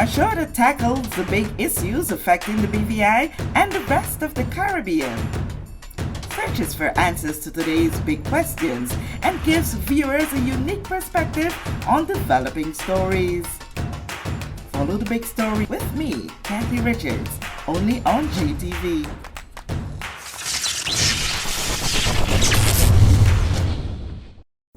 A show that tackles the big issues affecting the BVI and the rest of the Caribbean. Searches for answers to today's big questions and gives viewers a unique perspective on developing stories. Follow the big story with me, Kathy Richards, only on JTV.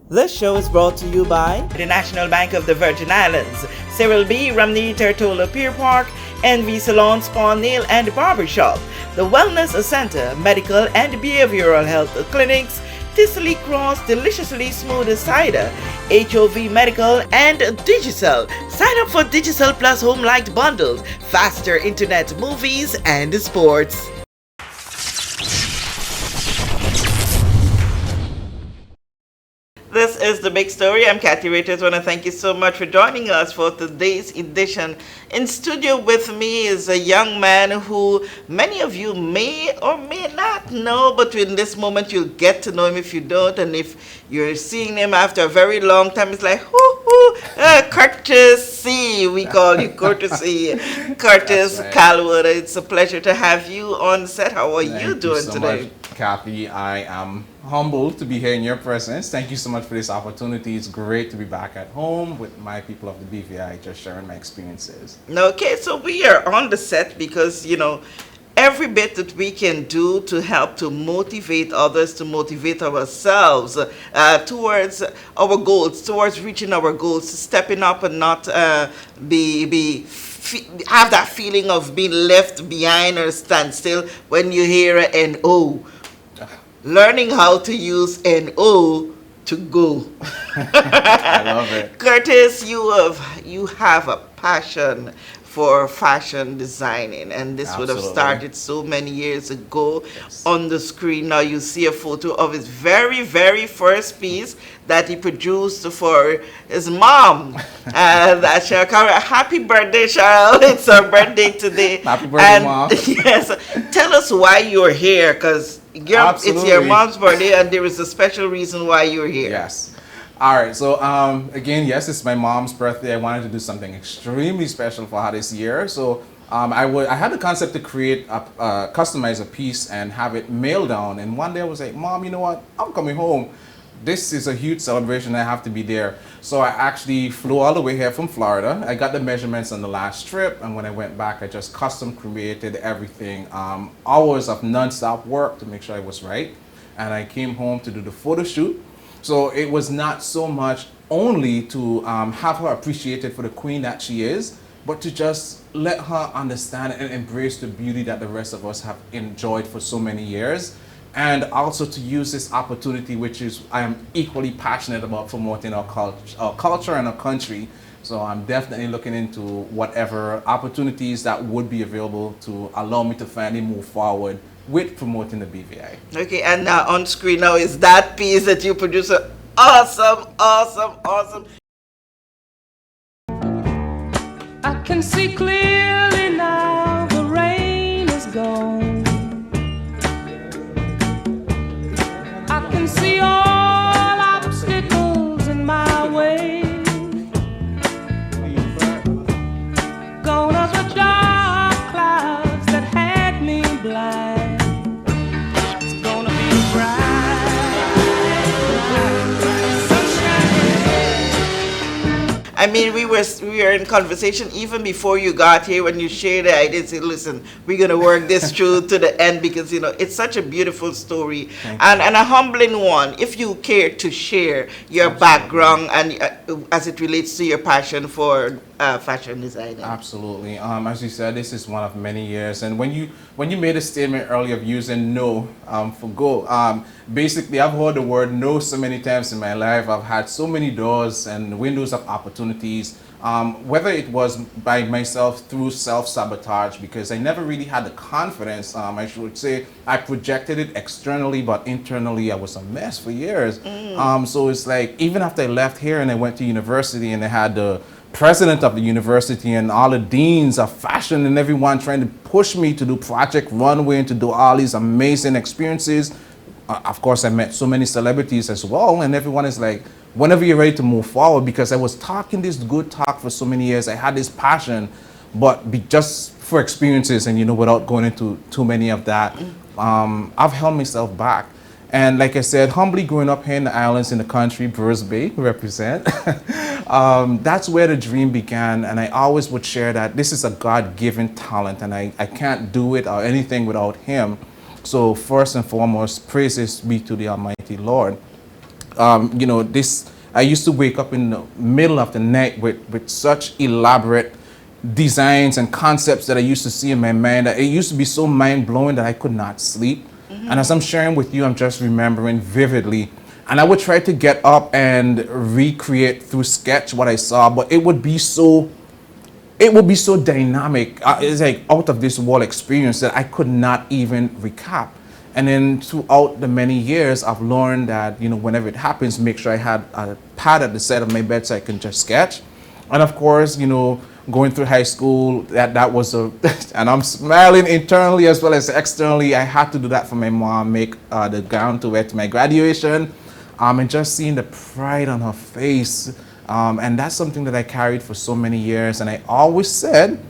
This show is brought to you by the National Bank of the Virgin Islands, Cyril B. Ramney Tertola Pier Park, NV Salon Spa Nail and Barbershop, the Wellness Center, Medical and Behavioral Health Clinics, Ticely Cross Deliciously Smooth Cider, HOV Medical, and Digicel. Sign up for Digicel Plus Home Light Bundles, faster internet, movies, and sports. This is The Big Story. I'm Kathy Richards. I want to thank you so much for joining us for today's edition. In studio with me is a young man who many of you may or may not know, but in this moment you'll get to know him if you don't. And if you're seeing him after a very long time, it's like, hoo, courtesy. We call you courtesy. Curtis Right. Callwood. It's a pleasure to have you on set. How are you doing so today? Much, Kathy. I am humbled to be here in your presence. Thank you so much for this opportunity. It's great to be back at home with my people of the BVI, just sharing my experiences. Okay, so we are on the set because, every bit that we can do to help to motivate others, to motivate ourselves towards our goals, towards reaching our goals, stepping up and not have that feeling of being left behind or stand still when you hear an O. Learning how to use an O to go. I love it. Curtis, you have a passion for fashion designing, and this would have Absolutely. started so many years ago. Yes. On the screen now you see a photo of his very, very first piece that he produced for his mom. That Cheryl Carter. Happy birthday, Cheryl. It's her birthday today. Happy birthday, and, Mom. Yes, tell us why you're here, because it's your Absolutely. mom's birthday and there is a special reason why you're here. Yes. All right. So again, yes, it's my mom's birthday. I wanted to do something extremely special for her this year. So I had the concept to create customize a piece and have it mailed down. And one day I was like, Mom, you know what? I'm coming home. This is a huge celebration. I have to be there. So I actually flew all the way here from Florida. I got the measurements on the last trip, and when I went back, I just custom created everything. Hours of non-stop work to make sure it was right. And I came home to do the photo shoot. So it was not so much only to have her appreciated for the queen that she is, but to just let her understand and embrace the beauty that the rest of us have enjoyed for so many years. And also to use this opportunity, which is I am equally passionate about promoting our culture and our country. So I'm definitely looking into whatever opportunities that would be available to allow me to finally move forward with promoting the BVI. Okay, and now on screen now is that piece that you produce. Awesome, awesome, awesome. I can see clearly now the rain is gone. I can see all obstacles in my way. Gone are the dark clouds that had me blind. It's gonna be I mean, we were in conversation even before you got here when you shared the idea. Say, listen, we're gonna work this through to the end because it's such a beautiful story and a humbling one. If you care to share your background and as it relates to your passion for fashion designing. Absolutely. As you said, this is one of many years. And when you made a statement earlier of using no for go, basically I've heard the word no so many times in my life. I've had so many doors and windows of opportunities, whether it was by myself through self-sabotage, because I never really had the confidence. I should say I projected it externally, but internally I was a mess for years. So it's like, even after I left here and I went to university and I had the president of the university and all the deans of fashion and everyone trying to push me to do Project Runway and to do all these amazing experiences. Of course, I met so many celebrities as well, and everyone is like, whenever you're ready to move forward, because I was talking this good talk for so many years, I had this passion, but just for experiences and, without going into too many of that, I've held myself back. And like I said, humbly growing up here in the islands in the country, Bruce Bay represent, that's where the dream began. And I always would share that this is a God-given talent and I can't do it or anything without him. So first and foremost, praises be to the Almighty Lord. I used to wake up in the middle of the night with such elaborate designs and concepts that I used to see in my mind that it used to be so mind-blowing that I could not sleep. And as I'm sharing with you, I'm just remembering vividly. And I would try to get up and recreate through sketch what I saw, but it would be so dynamic. It's like out of this world experience that I could not even recap. And then throughout the many years, I've learned that, whenever it happens, make sure I had a pad at the side of my bed so I can just sketch. And of course, going through high school, that was and I'm smiling internally as well as externally. I had to do that for my mom, make the gown to wear to my graduation, and just seeing the pride on her face. And that's something that I carried for so many years. And I always said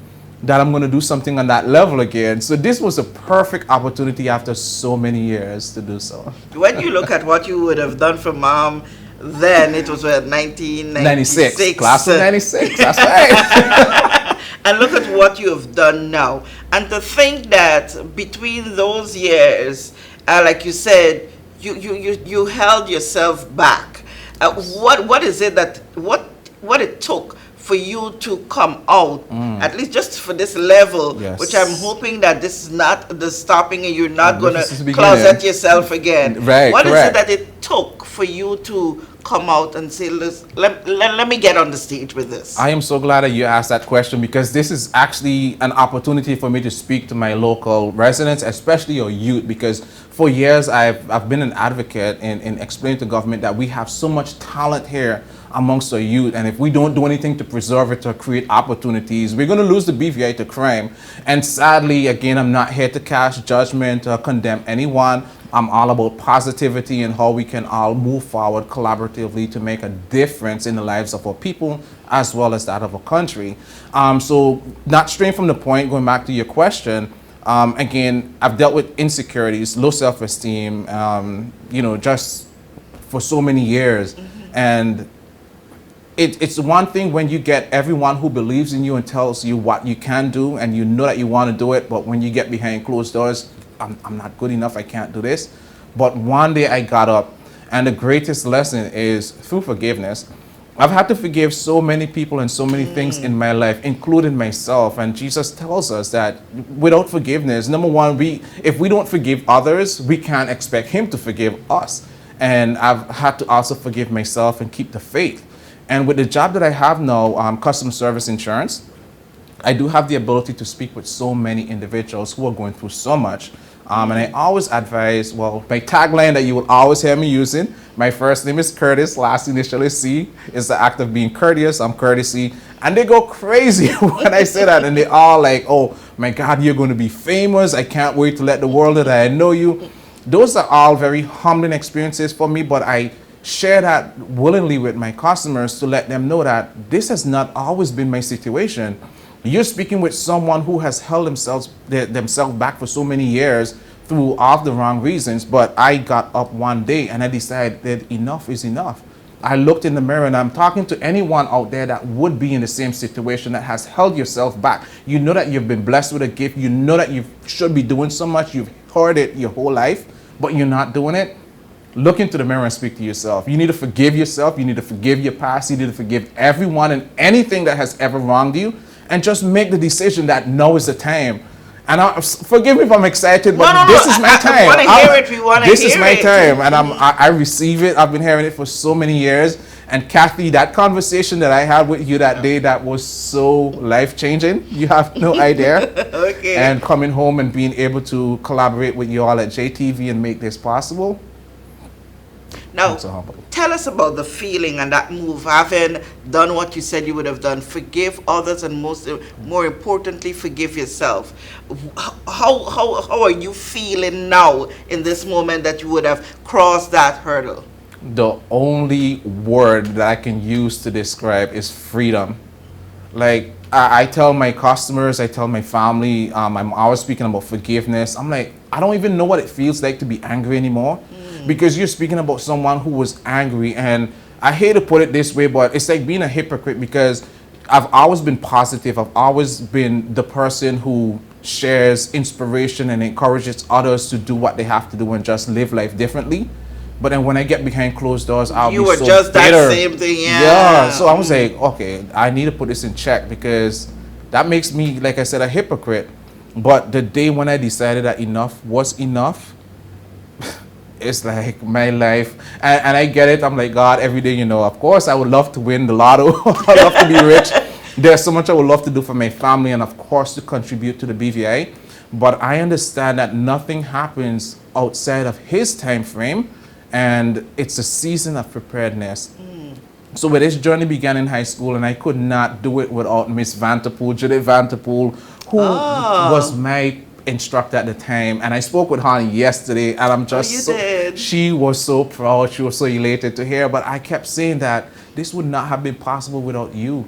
that I'm going to do something on that level again. So this was a perfect opportunity after so many years to do so. When you look at what you would have done for mom, then it was 1996. Class of 96, that's right. And look at what you have done now. And to think that between those years, like you said, you held yourself back. What is it that, what it took for you to come out, at least just for this level, Yes. which I'm hoping that this is not the stopping and you're not going This is the to beginning. closet yourself again. Right, What is correct. it that it took for you to come out and say, let me get on the stage with this? I am so glad that you asked that question because this is actually an opportunity for me to speak to my local residents, especially your youth, because for years I've been an advocate in explaining to government that we have so much talent here amongst our youth, and if we don't do anything to preserve it or create opportunities, we're going to lose the BVI to crime. And sadly, again, I'm not here to cast judgment or condemn anyone. I'm all about positivity and how we can all move forward collaboratively to make a difference in the lives of our people as well as that of our country. So not straying from the point, going back to your question, again, I've dealt with insecurities, low self-esteem, just for so many years. And it's one thing when you get everyone who believes in you and tells you what you can do and you know that you want to do it, but when you get behind closed doors, I'm not good enough, I can't do this. But one day I got up, and the greatest lesson is through forgiveness. I've had to forgive so many people and so many things in my life, including myself. And Jesus tells us that without forgiveness, number one, if we don't forgive others, we can't expect him to forgive us. And I've had to also forgive myself and keep the faith. And with the job that I have now, customer service insurance, I do have the ability to speak with so many individuals who are going through so much. And I always advise, well, my tagline that you will always hear me using, my first name is Curtis, last initial is C, is the act of being courteous, I'm courtesy. And they go crazy when I say that, and they all like, oh my God, you're going to be famous, I can't wait to let the world know that I know you. Those are all very humbling experiences for me, but I share that willingly with my customers to let them know that this has not always been my situation. You're speaking with someone who has held themselves back for so many years through all the wrong reasons, but I got up one day and I decided that enough is enough. I looked in the mirror, and I'm talking to anyone out there that would be in the same situation, that has held yourself back. You know that you've been blessed with a gift. You know that you should be doing so much. You've heard it your whole life, but you're not doing it. Look into the mirror and speak to yourself. You need to forgive yourself. You need to forgive your past. You need to forgive everyone and anything that has ever wronged you. And just make the decision that now is the time. And forgive me if I'm excited, but this is my time. We want to hear it. We want to hear it. This is my time, and I receive it. I've been hearing it for so many years. And Kathy, that conversation that I had with you that day, that was so life-changing. You have no idea. Okay. And coming home and being able to collaborate with you all at JTV and make this possible. Now, so humble. Tell us about the feeling and that move, having done what you said you would have done. Forgive others, and more importantly, forgive yourself. How are you feeling now in this moment that you would have crossed that hurdle? The only word that I can use to describe is freedom. Like I tell my customers, I tell my family, I'm always speaking about forgiveness. I'm like, I don't even know what it feels like to be angry anymore, because you're speaking about someone who was angry. And I hate to put it this way, but it's like being a hypocrite, because I've always been positive. I've always been the person who shares inspiration and encourages others to do what they have to do and just live life differently. But then when I get behind closed doors, I'll You be were so just bitter. that same thing, yeah. Yeah. So I was like, okay, I need to put this in check, because that makes me, like I said, a hypocrite. But the day when I decided that enough was enough, it's like my life. And I get it. I'm like, God, every day, of course, I would love to win the lotto. I love to be rich. There's so much I would love to do for my family, and of course to contribute to the BVI. But I understand that nothing happens outside of his time frame, and it's a season of preparedness. So where this journey began in high school, and I could not do it without Miss Vanterpool, Judith Vanterpool, who was my instructor at the time. And I spoke with her yesterday, and I'm just she was so proud, she was so elated to hear. But I kept saying that this would not have been possible without you.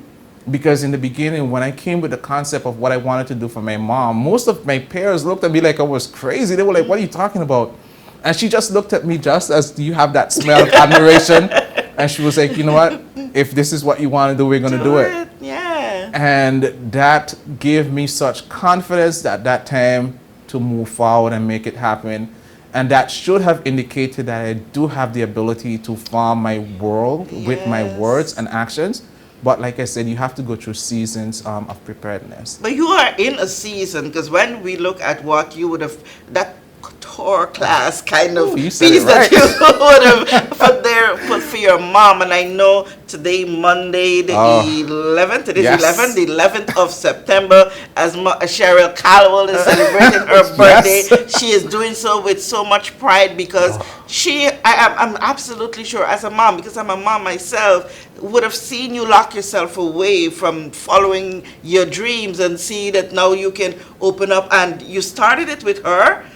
Because in the beginning, when I came with the concept of what I wanted to do for my mom, most of my peers looked at me like I was crazy. They were like, what are you talking about? And she just looked at me just as you have that smell of admiration. And she was like, you know what? If this is what you want to do, we're going to do it. Yeah. And that gave me such confidence at that time to move forward and make it happen. And that should have indicated that I do have the ability to farm my world with my words and actions. But like I said, you have to go through seasons of preparedness. But you are in a season, because when we look at what you would have, that couture class kind of piece that you would have put for your mom. And I know today, Monday, the 11th, it is 11th, the 11th of September, as Cheryl Callwood is celebrating her birthday. She is doing so with so much pride, because I'm absolutely sure, as a mom, because I'm a mom myself, would have seen you lock yourself away from following your dreams, and see that now you can open up, and you started it with her,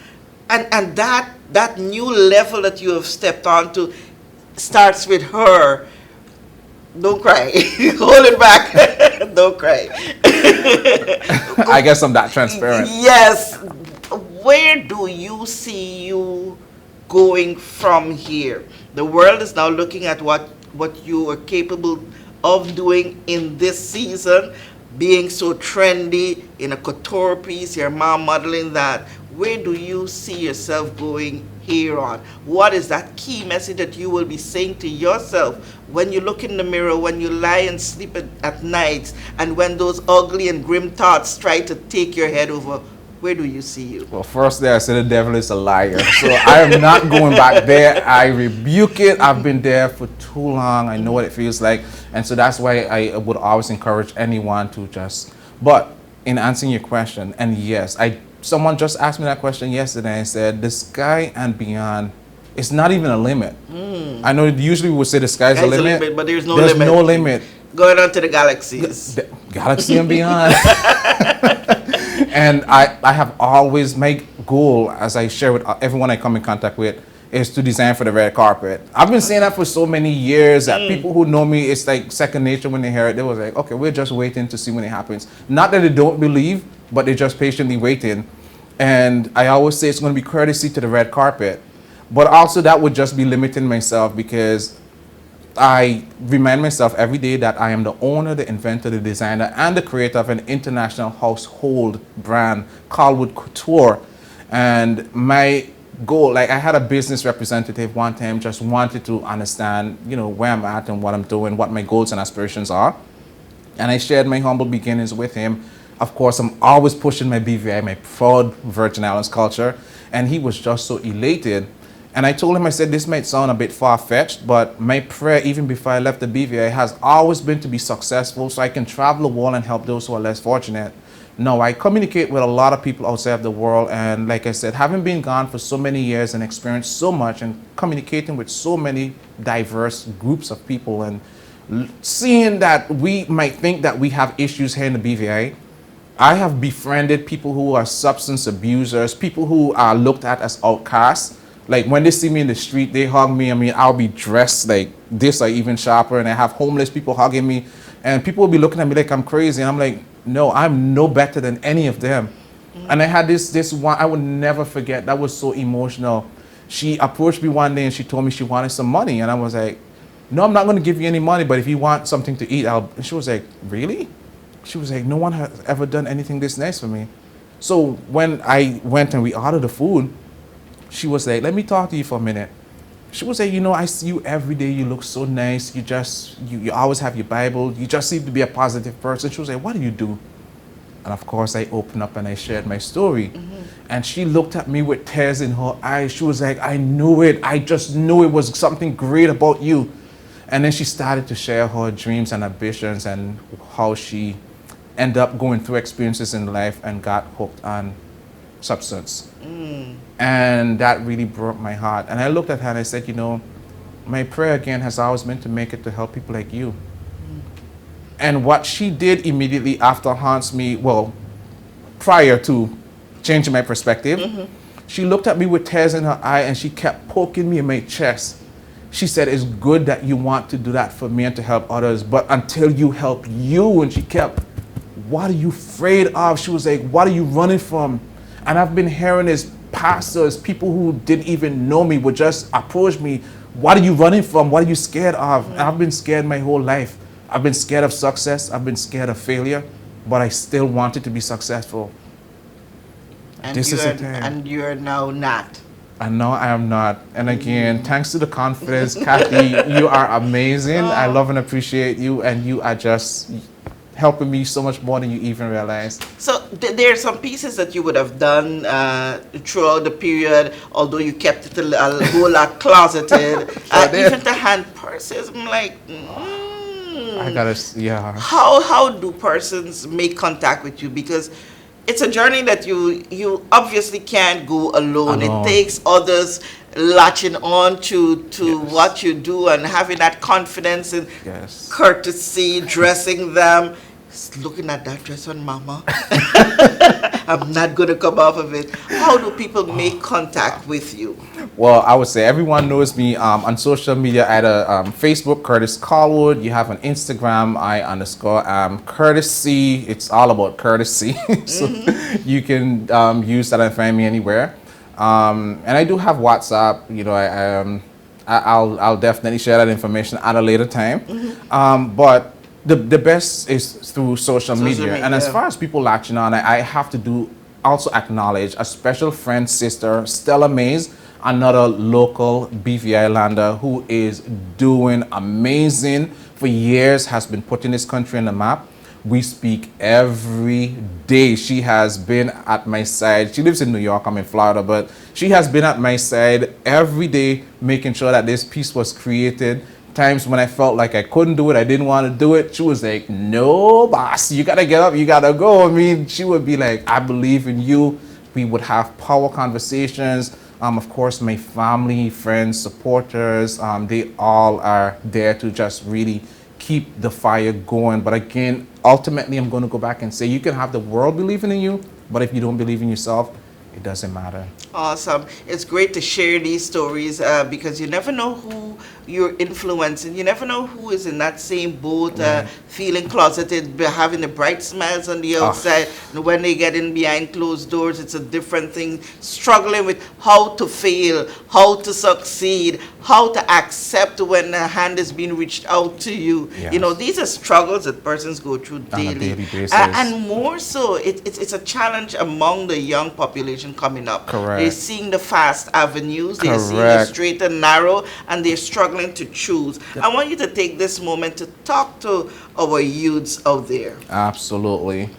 and that new level that you have stepped onto starts with her. Don't cry. Hold it back. Don't cry. I guess I'm that transparent. Yes. Where do you see you going from here? The world is now looking at what you are capable of doing in this season, being so trendy in a couture piece, your mom modeling that. Where do you see yourself going here on? What is that key message that you will be saying to yourself when you look in the mirror, when you lie and sleep at night, and when those ugly and grim thoughts try to take your head over? Where do you see you? Well, first there I said the devil is a liar. So I am not going back there. I rebuke it. I've been there for too long. I know what it feels like. And so that's why I would always encourage anyone to just, but in answering your question, and yes, someone just asked me that question yesterday and said, the sky and beyond, it's not even a limit. I know usually we would say the sky's a limit, but there's no limit. limit. There's no limit. Going on to the galaxies. The galaxy and beyond. And I have always, my goal, as I share with everyone I come in contact with, is to design for the red carpet. I've been saying that for so many years that people who know me, it's like second nature when they hear it. They was like, okay, we're just waiting to see when it happens. Not that they don't believe, but they're just patiently waiting. And I always say it's going to be courtesy to the red carpet. But also that would just be limiting myself, because I remind myself every day that I am the owner, the inventor, the designer, and the creator of an international household brand, Callwood Couture. And my goal, like I had a business representative one time just wanted to understand, where I'm at and what I'm doing, what my goals and aspirations are. And I shared my humble beginnings with him. Of course, I'm always pushing my BVI, my proud Virgin Islands culture. And he was just so elated. And I told him, I said, this might sound a bit far-fetched, but my prayer, even before I left the BVI, has always been to be successful so I can travel the world and help those who are less fortunate. No, I communicate with a lot of people outside of the world. And like I said, having been gone for so many years and experienced so much and communicating with so many diverse groups of people, and seeing that we might think that we have issues here in the BVI, I have befriended people who are substance abusers, people who are looked at as outcasts. Like when they see me in the street, they hug me. I mean, I'll be dressed like this or even sharper, and I have homeless people hugging me. And people will be looking at me like I'm crazy. And I'm like, no, I'm no better than any of them. And I had this one, I would never forget. That was so emotional. She approached me one day and she told me she wanted some money. And I was like, no, I'm not going to give you any money, but if you want something to eat, And she was like, really? She was like, no one has ever done anything this nice for me. So when I went and we ordered the food, she was like, let me talk to you for a minute. She was like, I see you every day. You look so nice. You always have your Bible. You just seem to be a positive person. She was like, what do you do? And of course, I opened up and I shared my story. And she looked at me with tears in her eyes. She was like, I knew it. I just knew it was something great about you. And then she started to share her dreams and ambitions and how she ended up going through experiences in life and got hooked on substance. And that really broke my heart. And I looked at her and I said, my prayer again has always been to make it to help people like you. And what she did immediately after haunts me, well, prior to changing my perspective, she looked at me with tears in her eye and she kept poking me in my chest. She said, it's good that you want to do that for me and to help others, but until you help you. And she kept, what are you afraid of? She was like, what are you running from? And I've been hearing this pastors, people who didn't even know me would just approach me. What are you running from? What are you scared of? And I've been scared my whole life. I've been scared of success. I've been scared of failure, but I still wanted to be successful. And This is the time. And you're now not. And no, I am not. And again, thanks to the confidence, Kathy, you are amazing. I love and appreciate you, and you are just helping me so much more than you even realize. So there are some pieces that you would have done throughout the period, although you kept it a whole lot closeted. Even the hand purses, I'm like, I gotta, yeah. How do persons make contact with you? Because it's a journey that you obviously can't go alone. It takes others latching on to what you do and having that confidence and courtesy, dressing them. Looking at that dress on Mama, I'm not going to come off of it. How do people make contact with you? Well, I would say everyone knows me on social media, either Facebook, Curtis Callwood. You have an Instagram, Curtis C. It's all about courtesy. So you can use that and find me anywhere. And I do have WhatsApp. I'll definitely share that information at a later time. But the best is through social media. And as far as people latching on, I have to also acknowledge a special friend, sister, Stella Mays, another local BVI lander who is doing amazing. For years has been putting this country on the map. We speak every day. She has been at my side. She lives in New York, I'm in Florida, but she has been at my side every day, making sure that this piece was created. Times when I felt like I couldn't do it, I didn't want to do it, she was like, no, boss, you gotta get up, you gotta go. I mean, she would be like, I believe in you. We would have power conversations. Of course, my family, friends, supporters, they all are there to just really keep the fire going. But again, ultimately, I'm going to go back and say, you can have the world believing in you, but if you don't believe in yourself, it doesn't matter. Awesome. It's great to share these stories because you never know who you're influencing. You never know who is in that same boat, feeling closeted, having the bright smiles on the outside. And when they get in behind closed doors, it's a different thing. Struggling with how to fail, how to succeed, how to accept when a hand is being reached out to you. Yes. These are struggles that persons go through daily. On a daily basis. And more so, it's a challenge among the young population coming up. Correct. They're seeing the fast avenues, they're seeing the straight and narrow, and they're struggling to choose. I want you to take this moment to talk to our youths out there. Absolutely.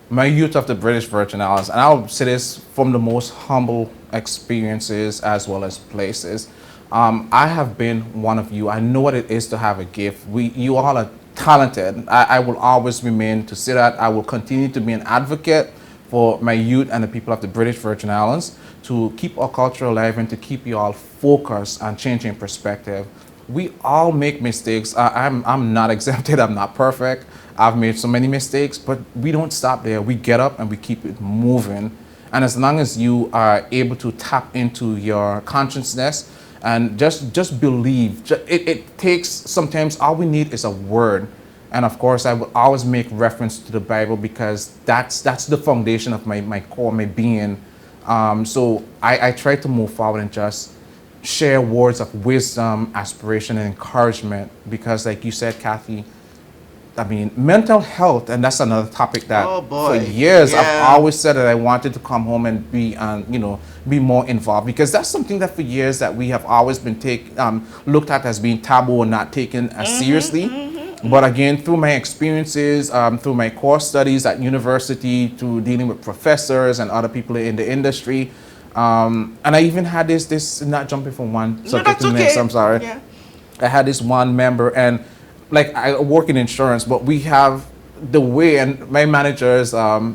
My youth of the British Virgin Islands, and I'll say this from the most humble experiences as well as places. I have been one of you. I know what it is to have a gift. You all are talented. I will always remain to say that. I will continue to be an advocate for my youth and the people of the British Virgin Islands to keep our culture alive and to keep you all focused on changing perspective. We all make mistakes. I'm not exempted. I'm not perfect. I've made so many mistakes, but we don't stop there. We get up and we keep it moving. And as long as you are able to tap into your consciousness and just believe, it takes, sometimes all we need is a word. And of course, I will always make reference to the Bible because that's the foundation of my core, my being. So I try to move forward and just share words of wisdom, aspiration, and encouragement because, like you said, Kathy, I mean, mental health, and that's another topic that for years I've always said that I wanted to come home and be, be more involved because that's something that for years that we have always been looked at as being taboo or not taken as seriously. But again, through my experiences, through my core studies at university, through dealing with professors and other people in the industry, and I even had this not jumping from one subject to the next. I'm sorry. Yeah. I had this one member and. Like I work in insurance, but we have the way, and my managers,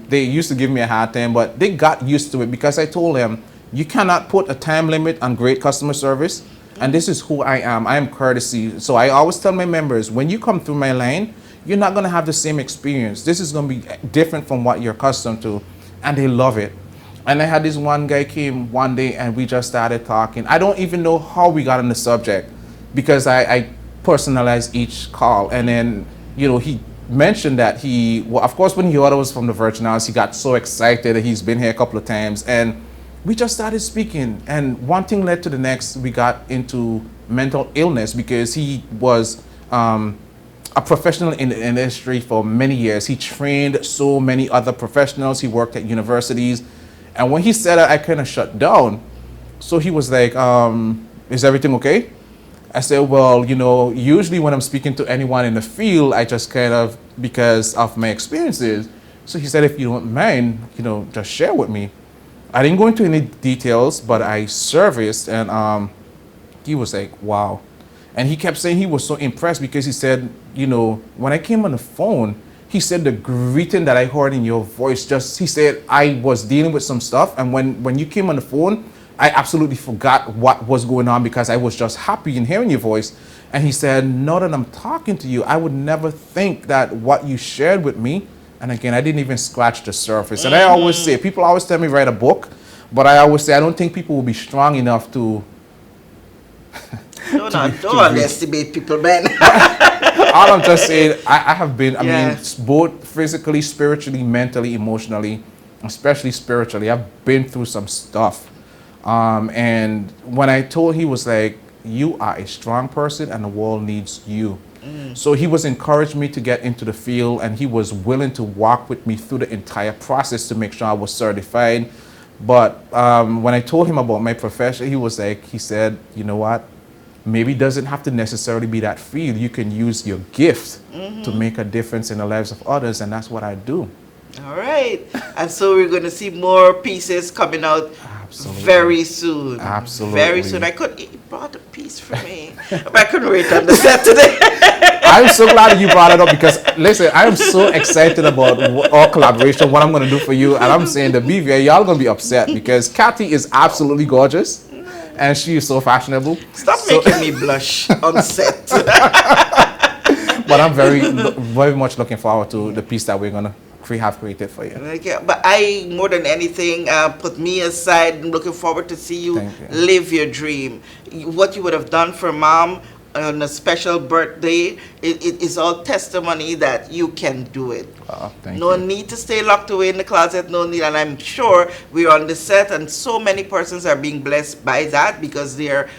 they used to give me a hard time, but they got used to it because I told them, you cannot put a time limit on great customer service. And this is who I am. I am courtesy. So I always tell my members, when you come through my lane, you're not going to have the same experience. This is going to be different from what you're accustomed to. And they love it. And I had this one guy came one day and we just started talking. I don't even know how we got on the subject because I personalize each call, and then he mentioned that of course when he heard I was from the Virgin Islands, he got so excited that he's been here a couple of times, and we just started speaking, and one thing led to the next. We got into mental illness because he was a professional in the industry for many years. He trained so many other professionals. He worked at universities, and when he said that, I kind of shut down. So he was like, is everything okay? I said, well, usually when I'm speaking to anyone in the field, I just kind of, because of my experiences. So he said, if you don't mind, just share with me. I didn't go into any details, but I serviced, and he was like, wow. And he kept saying he was so impressed because he said, when I came on the phone, he said the greeting that I heard in your voice, he said, I was dealing with some stuff, and when you came on the phone, I absolutely forgot what was going on because I was just happy in hearing your voice. And he said, now that I'm talking to you, I would never think that what you shared with me, and again, I didn't even scratch the surface. And I always say, people always tell me write a book, but I always say, I don't think people will be strong enough to... Don't underestimate people, man. All I'm just saying, I have been, I mean, both physically, spiritually, mentally, emotionally, especially spiritually, I've been through some stuff. And when I told, he was like, you are a strong person and the world needs you. So he was encouraging me to get into the field, and he was willing to walk with me through the entire process to make sure I was certified. But when I told him about my profession, he said, you know what? Maybe it doesn't have to necessarily be that field. You can use your gift to make a difference in the lives of others, and that's what I do. All right. And so we're going to see more pieces coming out very soon. Absolutely. Very soon. He brought a piece for me. But I couldn't wait on the set today. I'm so glad that you brought it up because, listen, I am so excited about our collaboration, what I'm going to do for you. And I'm saying the BVA, y'all going to be upset because Kathy is absolutely gorgeous and she is so fashionable. Stop making me blush on set. But I'm very much looking forward to the piece that we're going to have created for you. Okay, but I, more than anything, put me aside and looking forward to see you live your dream. What you would have done for Mom on a special birthday, it is all testimony that you can do it. No need to stay locked away in the closet, no need, and I'm sure we're on the set and so many persons are being blessed by that because they're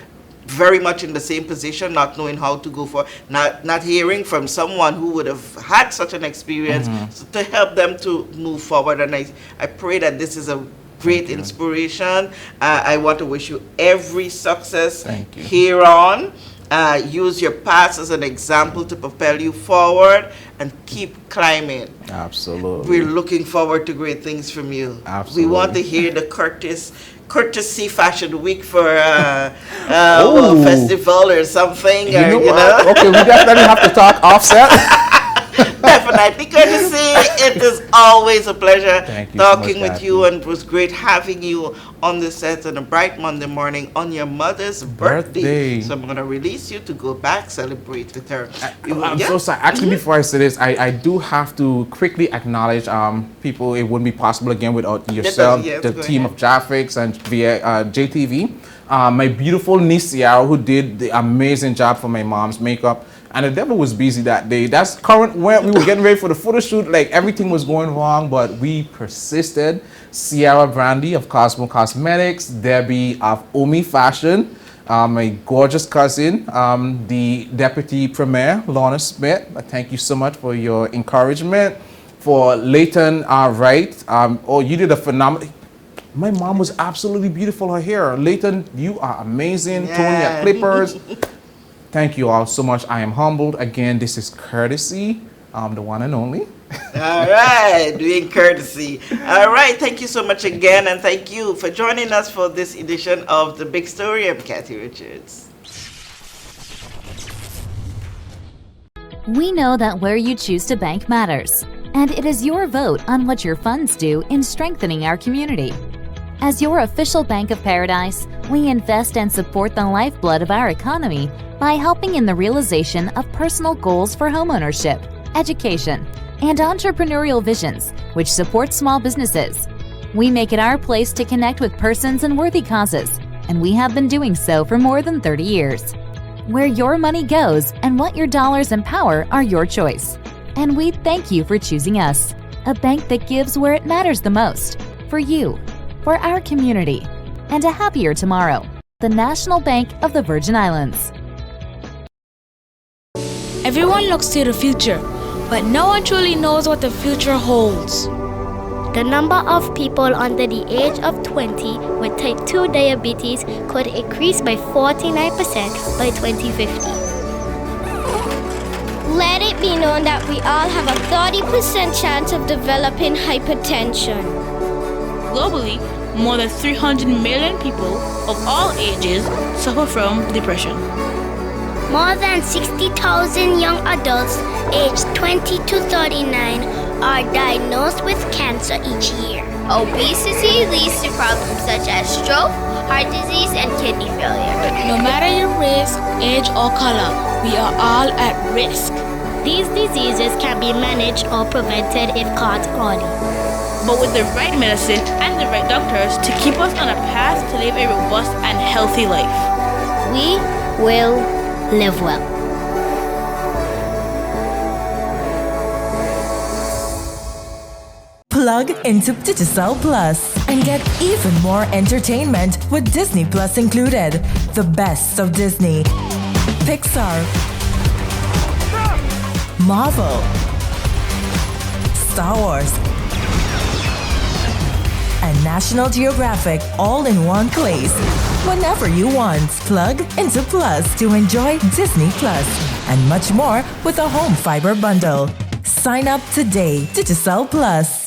very much in the same position, not knowing how to go for, not hearing from someone who would have had such an experience to help them to move forward. And I pray that this is a great inspiration. I want to wish you every success here on. Use your past as an example to propel you forward and keep climbing. Absolutely. We're looking forward to great things from you. Absolutely. We want to hear the courtesy fashion week for festival or something. Okay, we definitely have to talk offset. Definitely courtesy. It is always a pleasure talking with you, and it was great having you on the set on a bright Monday morning on your mother's birthday. So I'm going to release you to go back, celebrate with her. I'm so sorry. Actually, before I say this, I do have to quickly acknowledge people. It wouldn't be possible again without yourself, the team of Jahphix and via JTV. My beautiful niece, Ciara, who did the amazing job for my mom's makeup. And the devil was busy that day. That's current when we were getting ready for the photo shoot. Like everything was going wrong, but we persisted. Sierra Brandy of Cosmo Cosmetics, Debbie of Omi Fashion, my gorgeous cousin, the Deputy Premier, Lorna Smith. Thank you so much for your encouragement. For Leighton Wright, oh, you did a phenomenal. My mom was absolutely beautiful. Her hair. Leighton, you are amazing. Yeah. Tony at Clippers. Thank you all so much. I am humbled. Again, this is courtesy, the one and only. All right, doing courtesy. All right, thank you so much again, and thank you for joining us for this edition of The Big Story. I'm Kathy Richards. We know that where you choose to bank matters, and it is your vote on what your funds do in strengthening our community. As your official Bank of Paradise, we invest and support the lifeblood of our economy by helping in the realization of personal goals for homeownership, education, and entrepreneurial visions, which support small businesses. We make it our place to connect with persons and worthy causes, and we have been doing so for more than 30 years. Where your money goes and what your dollars empower are your choice. And we thank you for choosing us, a bank that gives where it matters the most, for you, for our community, and a happier tomorrow. The National Bank of the Virgin Islands. Everyone looks to the future, but no one truly knows what the future holds. The number of people under the age of 20 with type 2 diabetes could increase by 49% by 2050. Let it be known that we all have a 30% chance of developing hypertension. Globally, more than 300 million people of all ages suffer from depression. More than 60,000 young adults aged 20 to 39 are diagnosed with cancer each year. Obesity leads to problems such as stroke, heart disease, and kidney failure. No matter your race, age, or color, we are all at risk. These diseases can be managed or prevented if caught early. But with the right medicine and the right doctors to keep us on a path to live a robust and healthy life, we will live well. Plug into Digicel Plus and get even more entertainment with Disney Plus included. The best of Disney, Pixar, Marvel, Star Wars, and National Geographic all in one place. Whenever you want, plug into Plus to enjoy Disney Plus and much more with a home fiber bundle. Sign up today. Digicel Plus.